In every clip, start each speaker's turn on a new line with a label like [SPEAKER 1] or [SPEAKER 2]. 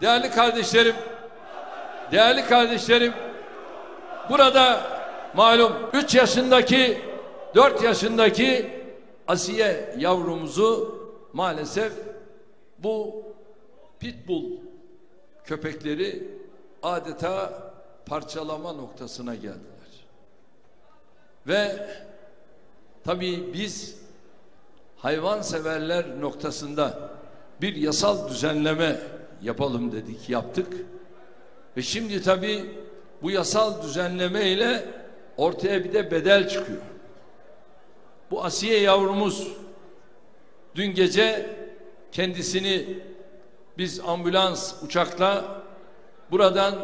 [SPEAKER 1] Değerli kardeşlerim, burada malum 3 yaşındaki, 4 yaşındaki Asiye yavrumuzu maalesef bu pitbull köpekleri adeta parçalama noktasına geldiler. Ve tabii biz hayvanseverler noktasında bir yasal düzenleme yapalım dedik, yaptık. Ve şimdi tabii bu yasal düzenleme ile ortaya bir de bedel çıkıyor. Bu Asiye yavrumuz dün gece kendisini biz ambulans uçakla buradan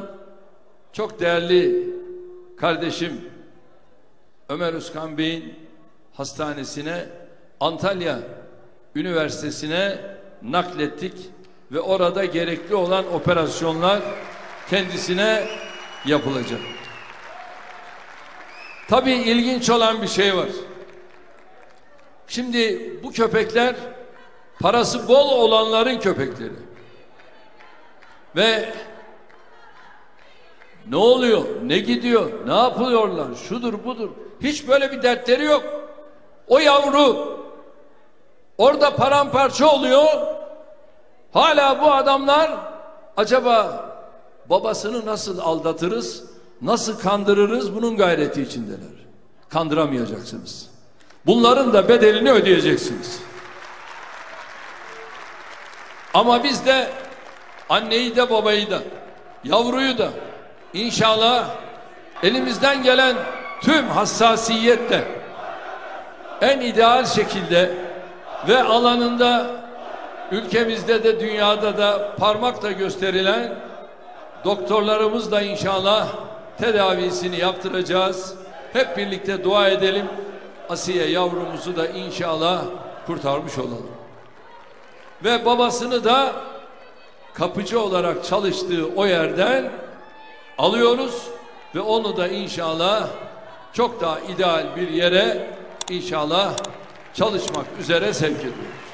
[SPEAKER 1] çok değerli kardeşim Ömer Özkan Bey'in hastanesine, Antalya Üniversitesi'ne naklettik ve orada gerekli olan operasyonlar kendisine yapılacak. Tabii ilginç olan bir şey var. Şimdi bu köpekler parası bol olanların köpekleri. Ve ne oluyor, ne gidiyor, ne yapıyorlar, şudur budur. Hiç böyle bir dertleri yok. O yavru orada paramparça oluyor. Hala bu adamlar acaba babasını nasıl aldatırız, nasıl kandırırız bunun gayreti içindeler. Kandıramayacaksınız. Bunların da bedelini ödeyeceksiniz. Ama biz de anneyi de babayı da yavruyu da inşallah elimizden gelen tüm hassasiyetle en ideal şekilde ve alanında ülkemizde de dünyada da parmakla gösterilen doktorlarımızla inşallah tedavisini yaptıracağız. Hep birlikte dua edelim. Asiye yavrumuzu da inşallah kurtarmış olalım. Ve babasını da kapıcı olarak çalıştığı o yerden alıyoruz ve onu da inşallah çok daha ideal bir yere inşallah çalışmak üzere sevk ediyoruz.